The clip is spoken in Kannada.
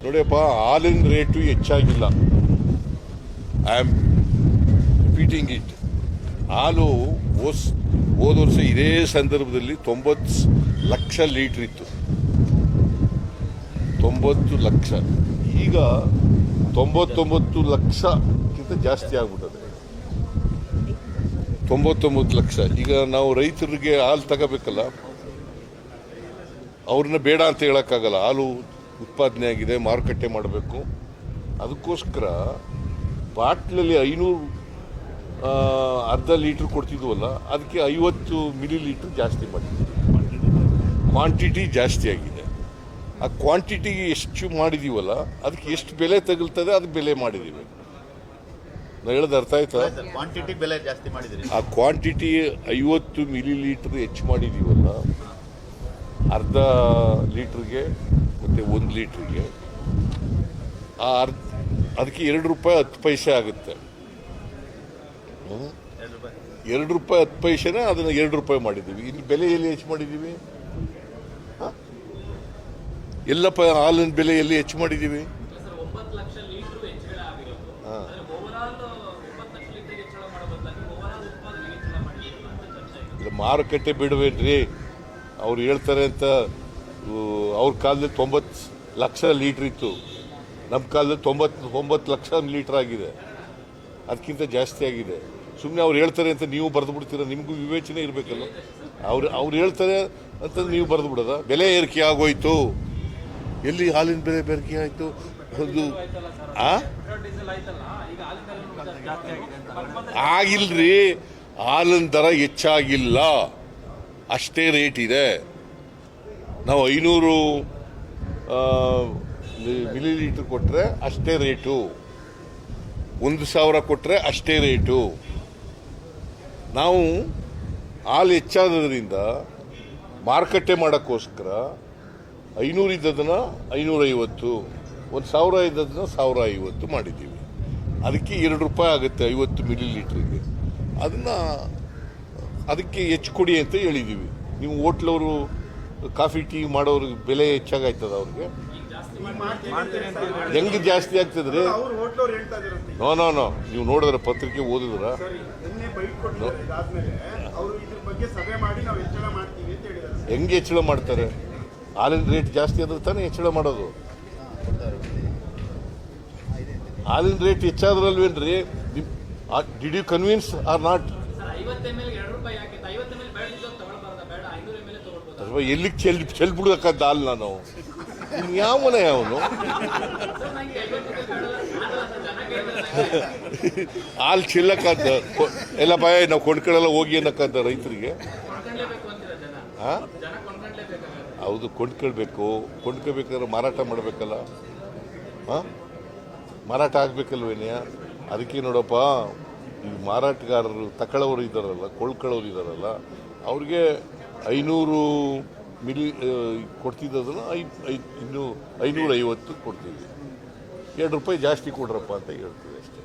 ನೋಡಿಯಪ್ಪ, ಹಾಲಿನ ರೇಟು ಹೆಚ್ಚಾಗಿಲ್ಲ. I am repeating it. ಹಾಲು ಹೋದ ವರ್ಷ ಇದೇ ಸಂದರ್ಭದಲ್ಲಿ 90 ಲಕ್ಷ ಲೀಟ್ರ್ ಇತ್ತು. 90 ಲಕ್ಷ. ಈಗ 99 ಲಕ್ಷಕ್ಕಿಂತ ಜಾಸ್ತಿ ಆಗ್ಬಿಟ್ಟದೆ. 99 ಲಕ್ಷ. ಈಗ ನಾವು ರೈತರಿಗೆ ಹಾಲು ತಗೋಬೇಕಲ್ಲ, ಅವ್ರನ್ನ ಬೇಡ ಅಂತ ಹೇಳೋಕ್ಕಾಗಲ್ಲ. ಹಾಲು ಉತ್ಪಾದನೆ ಆಗಿದೆ, ಮಾರುಕಟ್ಟೆ ಮಾಡಬೇಕು. ಅದಕ್ಕೋಸ್ಕರ ಬಾಟ್ಲಲ್ಲಿ 500 ಅರ್ಧ ಲೀಟ್ರ್ ಕೊಡ್ತಿದ್ವಲ್ಲ, ಅದಕ್ಕೆ 50 ಮಿಲಿ ಲೀಟ್ರ್ ಜಾಸ್ತಿ ಮಾಡಿದ್ವಿ. ಕ್ವಾಂಟಿಟಿ ಜಾಸ್ತಿ ಆಗಿದೆ. ಆ ಕ್ವಾಂಟಿಟಿಗೆ ಎಷ್ಟು ಮಾಡಿದೀವಲ್ಲ, ಅದಕ್ಕೆ ಎಷ್ಟು ಬೆಲೆ ತಗಲ್ತದೆ ಅದಕ್ಕೆ ಬೆಲೆ ಮಾಡಿದ್ದೀವಿ. ನಾನು ಹೇಳೋದು ಅರ್ಥ ಆಯ್ತಾ? ಕ್ವಾಂಟಿಟಿ ಬೆಲೆ ಜಾಸ್ತಿ ಮಾಡಿದ್ರಿ. ಆ ಕ್ವಾಂಟಿಟಿ 50 ಮಿಲಿ ಲೀಟ್ರ್ ಹೆಚ್ಚು ಮಾಡಿದೀವಲ್ಲ, ಅರ್ಧ ಲೀಟ್ರಿಗೆ ಮತ್ತು 1 ಲೀಟ್ರಿಗೆ ಅದಕ್ಕೆ 2 ರೂಪಾಯಿ 10 ಪೈಸೆ ಆಗುತ್ತೆ. 2 ರೂಪಾಯಿ 10 ಪೈಸೆನ ಅದನ್ನು 2 ರೂಪಾಯಿ ಮಾಡಿದ್ದೀವಿ. ಇಲ್ಲಿ ಬೆಲೆ ಎಲ್ಲಿ ಹೆಚ್ಚು ಮಾಡಿದ್ದೀವಿ? ಎಲ್ಲಪ್ಪ ಹಾಲಿನ ಬೆಲೆ ಎಲ್ಲಿ ಹೆಚ್ಚು ಮಾಡಿದ್ದೀವಿ? ಮಾರುಕಟ್ಟೆ ಬಿಡಬೇಡ್ರಿ. ಅವ್ರು ಹೇಳ್ತಾರೆ ಅಂತ. ಅವ್ರ ಕಾಲದಲ್ಲಿ 90 ಲಕ್ಷ ಲೀಟ್ರ್ ಇತ್ತು, ನಮ್ಮ ಕಾಲದಲ್ಲಿ 99 ಲಕ್ಷ ಲೀಟ್ರ್ ಆಗಿದೆ. ಅದಕ್ಕಿಂತ ಜಾಸ್ತಿ ಆಗಿದೆ. ಸುಮ್ಮನೆ ಅವ್ರು ಹೇಳ್ತಾರೆ ಅಂತ ನೀವು ಬರೆದು ಬಿಡ್ತೀರ? ನಿಮಗೂ ವಿವೇಚನೆ ಇರಬೇಕಲ್ಲ. ಅವ್ರು ಹೇಳ್ತಾರೆ ಅಂತ ನೀವು ಬರೆದು ಬಿಡೋದ? ಬೆಲೆ ಏರಿಕೆ ಆಗೋಯ್ತು. ಎಲ್ಲಿ ಹಾಲಿನ ಬೆಲೆ ಏರಿಕೆ ಆಯಿತು? ಅದು ಆಗಿಲ್ರಿ. ಹಾಲಿನ ದರ ಹೆಚ್ಚಾಗಿಲ್ಲ, ಅಷ್ಟೇ ರೇಟ್ ಇದೆ. ನಾವು 500 ಮಿಲಿ ಲೀಟ್ರ್ ಕೊಟ್ಟರೆ ಅಷ್ಟೇ ರೇಟು, 1000 ಕೊಟ್ಟರೆ ಅಷ್ಟೇ ರೇಟು. ನಾವು ಹಾಲು ಹೆಚ್ಚಾದ್ರಿಂದ ಮಾರುಕಟ್ಟೆ ಮಾಡೋಕ್ಕೋಸ್ಕರ 500 ಇದ್ದದನ್ನು 550, 1000 ಇದ್ದದನ್ನು 1050 ಮಾಡಿದ್ದೀವಿ. ಅದಕ್ಕೆ 2 ರೂಪಾಯಿ ಆಗುತ್ತೆ 50 ಮಿಲಿ ಲೀಟ್ರಿಗೆ. ಅದಕ್ಕೆ ಹೆಚ್ಚು ಕೊಡಿ ಅಂತ ಹೇಳಿದ್ದೀವಿ. ನೀವು ಹೋಟ್ಲವರು ಕಾಫಿ ಟೀ ಮಾಡೋರಿಗೆ ಬೆಲೆ ಹೆಚ್ಚಾಗಾಯ್ತದ ಅವ್ರಿಗೆ? ಹೆಂಗೆ ಜಾಸ್ತಿ ಆಗ್ತದ್ರಿ? ನೋ ನೀವು ನೋಡಿದ್ರೆ ಪತ್ರಿಕೆ ಓದಿದ್ರ? ಹೆಂಗೆ ಹೆಚ್ಚಳ ಮಾಡ್ತಾರೆ? ಹಾಲಿನ ರೇಟ್ ಜಾಸ್ತಿ ಆದ್ರೆ ತಾನೇ ಹೆಚ್ಚಳ ಮಾಡೋದು. ಹಾಲಿನ ರೇಟ್ ಹೆಚ್ಚಾದ್ರಲ್ವೇನ್ರಿ? Did you convince or not? ಎಲ್ಲಿಗೆ ಚೆಲ್ಬಿಡ್ಬೇಕಂತ ಹಾಲು ನಾನು ಯಾವನ ಅವನು? ಹಾಲು ಚೆಲ್ಲಕ್ಕಂತ ಎಲ್ಲ ಭಯ. ನಾವು ಕೊಂಡ್ಕೊಳ್ಳಲ್ಲ ಹೋಗಿ ಅನ್ನಕ್ಕಂತ ರೈತರಿಗೆ. ಹೌದು, ಕೊಂಡ್ಕೋಬೇಕಾದ್ರೆ ಮಾರಾಟ ಮಾಡಬೇಕಲ್ಲ. ಮಾರಾಟ ಆಗ್ಬೇಕಲ್ವೇನೆಯ? ಅದಕ್ಕೆ ನೋಡಪ್ಪ, ಈ ಮಾರಾಟಗಾರರು ತಗೊಳ್ಳೋರು ಇದ್ದಾರಲ್ಲ, ಕೊಳ್ಳೋರು ಇದ್ದಾರಲ್ಲ, ಅವ್ರಿಗೆ 500 ಮಿಲಿ ಕೊಡ್ತಿದ್ದದನ್ನು 550 ಕೊಡ್ತೀವಿ. 2 ರೂಪಾಯಿ ಜಾಸ್ತಿ ಕೊಡ್ರಪ್ಪ ಅಂತ ಹೇಳ್ತೀವಿ ಅಷ್ಟೇ.